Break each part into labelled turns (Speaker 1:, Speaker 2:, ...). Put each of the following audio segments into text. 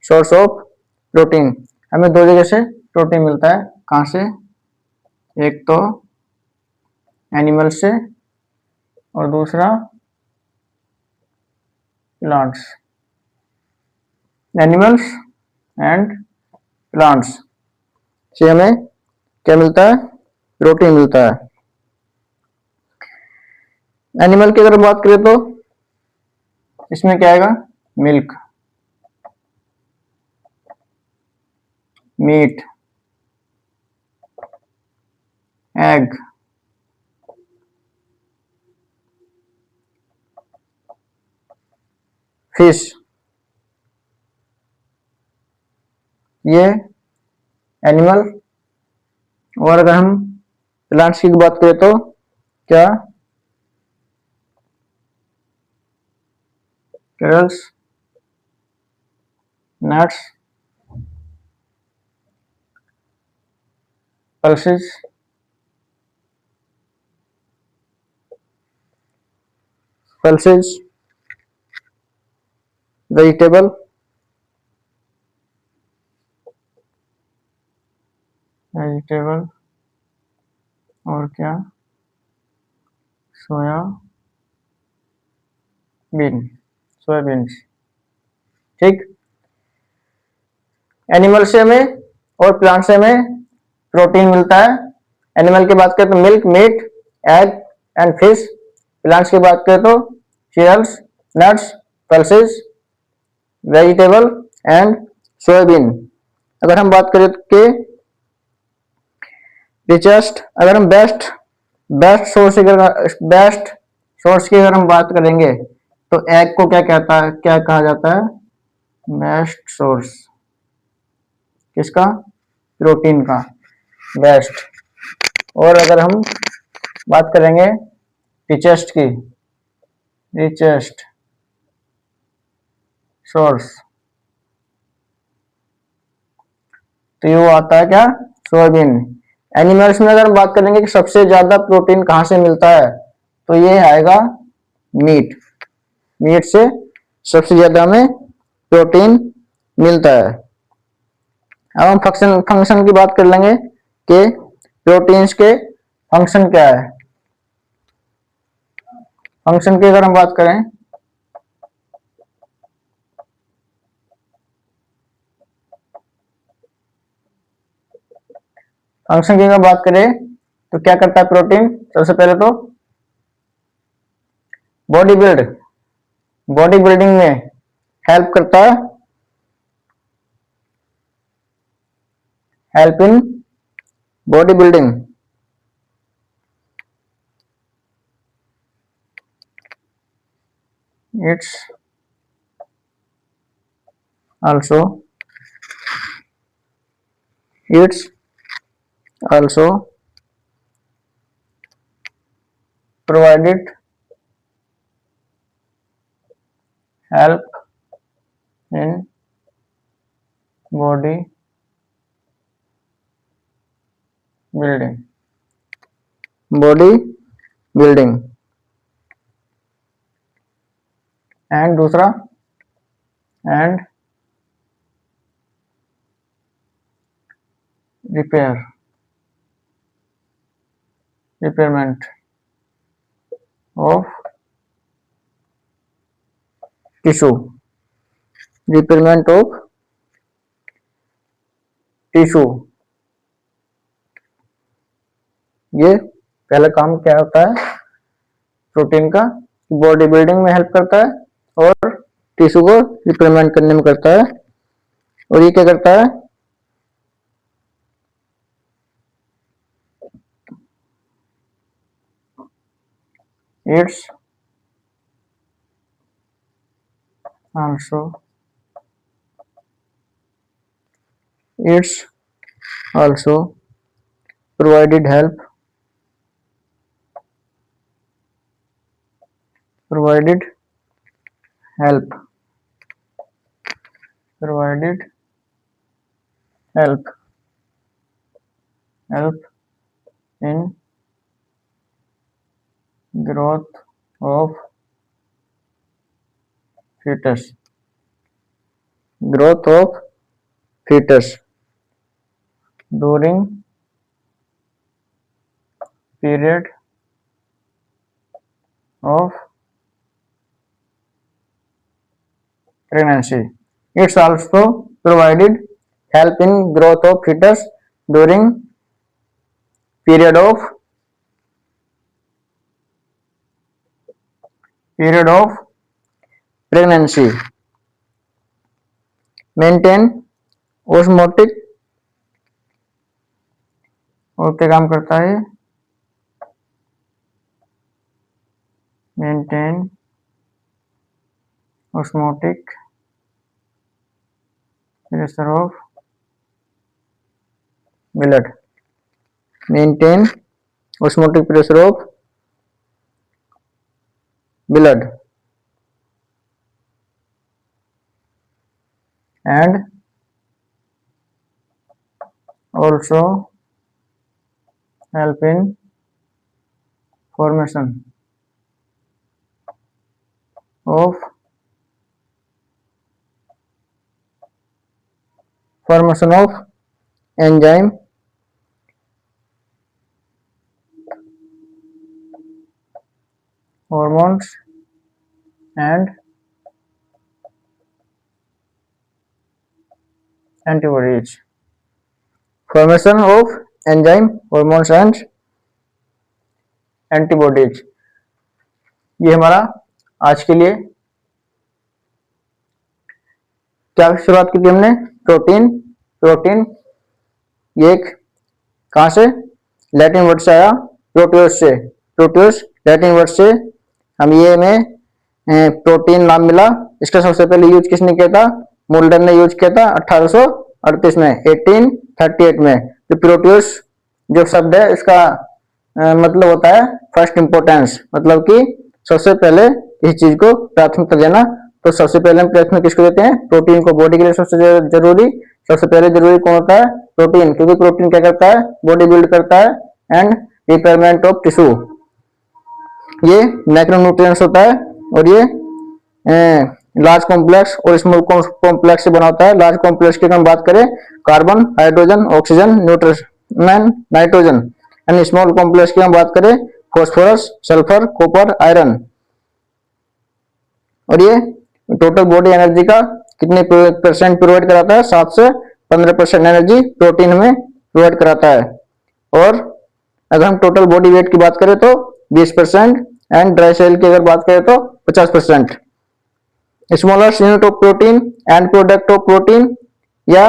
Speaker 1: Source of protein. हमें दो जगह से प्रोटीन मिलता है। कहाँ से? एक तो एनिमल से और दूसरा प्लांट्स। एनिमल्स एंड प्लांट्स से हमें क्या मिलता है? प्रोटीन मिलता है। एनिमल की अगर बात करें तो इसमें क्या आएगा? मिल्क, मीट, एग, फिश, ये एनिमल। और अगर हम प्लांट्स की बात करें तो क्या? Cereals, nuts, pulses, pulses, vegetable, vegetable और क्या? Soya bean, soybeans. ठीक। एनिमल से हमें और प्लांट से हमें प्रोटीन मिलता है। एनिमल की बात करें तो milk, meat, egg and fish. Plants की बात करें तो cereals, nuts, pulses, vegetable and soybean. अगर हम बात करें कि रिचेस्ट, अगर हम best best source best source की अगर हम बात करेंगे तो एग को क्या कहा जाता है? Best source. किसका? प्रोटीन का, बेस्ट। और अगर हम बात करेंगे रिचेस्ट की, रिचेस्ट सोर्स, तो ये वो आता है क्या? सोयाबीन। एनिमल्स में अगर हम बात करेंगे कि सबसे ज्यादा प्रोटीन कहाँ से मिलता है तो ये आएगा मीट। मीट से सबसे ज्यादा हमें प्रोटीन मिलता है। अब हम फंक्शन की बात कर लेंगे कि प्रोटीन्स के फंक्शन क्या है। फंक्शन की अगर हम बात करें फंक्शन की अगर बात करें तो क्या करता है प्रोटीन? सबसे पहले तो बॉडी बिल्डिंग में हेल्प करता है। Help in body building. It's also it's also provided help in body body building and दूसरा and repairment of tissue. Repairment of tissue, ये पहला काम क्या होता है प्रोटीन का? बॉडी बिल्डिंग में हेल्प करता है और टिश्यू को रिपेयरमेंट करने में करता है। और ये क्या करता है? It's also it's also provided help provided help provided help help in growth of fetus growth of fetus during period of pregnancy. It's also provided help in growth of fetus during period of pregnancy. Maintain osmotic और क्या काम करता है? Maintain osmotic pressure of blood. Maintain osmotic pressure of blood and also help in formation of enzyme hormones and antibodies. Formation of enzyme hormones and antibodies. ये हमारा आज के लिए क्या शुरुआत की थी हमने? प्रोटीन ये एक कहां से? लैटिन वर्ड से आया, प्रोटियोस लैटिन वर्ड से हम ये में प्रोटीन नाम मिला। इसका सबसे पहले यूज किसने किया था? मोल्डर ने यूज किया था 1838 में, 1838 में। तो प्रोटियोस जो शब्द है इसका मतलब होता है फर्स्ट इंपोर्टेंस, मतलब कि सबसे पहले किसी चीज को प्राथमिकता देना। तो सबसे पहले हम प्राथमिकता किसको देते हैं? प्रोटीन को। बॉडी के लिए सबसे पहले जरूरी कौन होता है? प्रोटीन, क्योंकि प्रोटीन क्या करता है? बॉडी बिल्ड करता है एंड रिपेयरमेंट ऑफ टिश्यू। ये मैक्रोन्यूट्रिएंट्स होता है और ये लार्ज कॉम्प्लेक्स और स्मॉल कॉम्प्लेक्स से बना होता है। लार्ज कॉम्प्लेक्स की हम बात करें carbon, hydrogen, oxygen, nitrogen. And small complex की हम बात करें फॉस्फोरस, सल्फर, कॉपर, आयरन। और ये टोटल बॉडी एनर्जी का कितने परसेंट प्रोवाइड कराता है? 7 से 15% एनर्जी प्रोटीन हमें प्रोवाइड कराता है। और अगर हम टोटल बॉडी वेट की बात करें तो 20% एंड ड्राई सेल की अगर बात करें तो 50%। Smallest unit of protein and product of protein या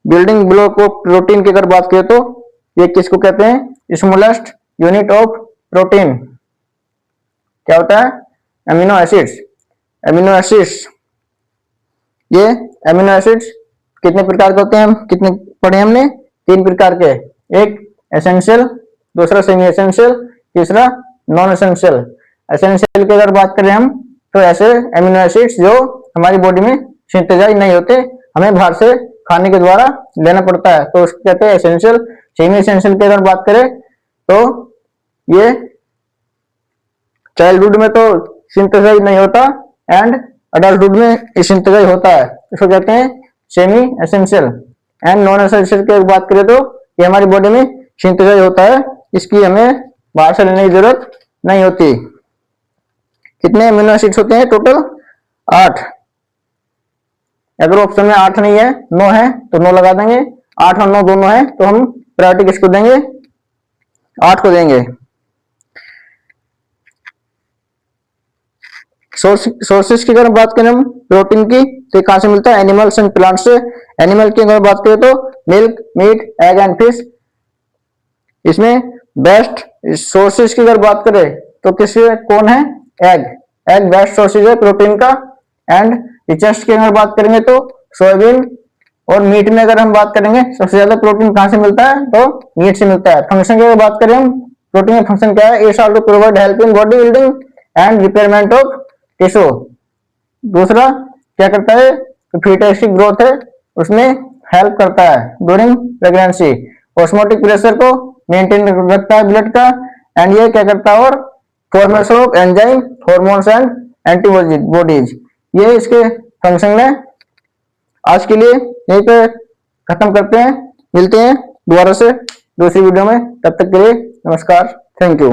Speaker 1: बिल्डिंग ब्लॉक ऑफ प्रोटीन की अगर बात करें तो ये किसको कहते हैं? Smallest unit of protein. क्या होता है? Amino acids. ये अमीनो एसिड्स कितने प्रकार के होते हैं? कितने पढ़े हमने? 3 प्रकार के। एक एसेंशियल, दूसरा सेमी एसेंशियल, तीसरा नॉन एसेंशियल। एसेंशियल की अगर बात करें हम तो ऐसे अमीनो एसिड्स जो हमारी बॉडी में सिंथेसाइज नहीं होते, हमें बाहर से खाने के द्वारा लेना पड़ता है, तो उसको कहते हैं एसेंशियल। सेमी एसेंशियल की अगर बात करें तो ये चाइल्डहुड में तो सिंथेसाइज नहीं होता एंड अडल्टहुड में सिंथेसाइज होता है, इसको कहते हैं semi essential. And non essential की बात करें तो ये हमारी बॉडी में सिंथेसाइज होता है, इसकी हमें बाहर से लेने की जरूरत नहीं होती। कितने अमीनो एसिड्स होते हैं? टोटल 8। अगर ऑप्शन में 8 नहीं है, 9 है तो 9 लगा देंगे। 8 और 9 दोनों है तो हम प्रायोरिटी किसको देंगे? 8 को देंगे। सोर्सेस की अगर बात करें हम प्रोटीन की तो कहां से मिलता है? एनिमल्स एंड प्लांट्स से। एनिमल की अगर बात करें तो milk, meat, egg and fish. इसमें बेस्ट सोर्सेस की अगर बात करें तो किसके कौन है? एग बेस्ट सोर्सेज है प्रोटीन का। एंड रिचेस्ट की अगर बात करेंगे तो सोयाबीन और मीट में अगर हम बात करेंगे सबसे ज्यादा प्रोटीन कहां से मिलता है? तो मीट से मिलता है। फंक्शन की अगर बात करें हम, प्रोटीन का फंक्शन क्या है? It's also provide help in body building and repairment of tissue. दूसरा क्या करता है? तो फीटस की ग्रोथ है उसमें हेल्प करता है ड्यूरिंग प्रेगनेंसी। ऑस्मोटिक प्रेशर को मेंटेन रखता है ब्लड का। एंड ये क्या करता है? और formation of enzyme, hormones and antibodies, ये इसके फंक्शन में आज के लिए यहीं पे खत्म करते हैं, मिलते हैं दोबारा से दूसरी वीडियो में। तब तक के लिए नमस्कार, थैंक यू।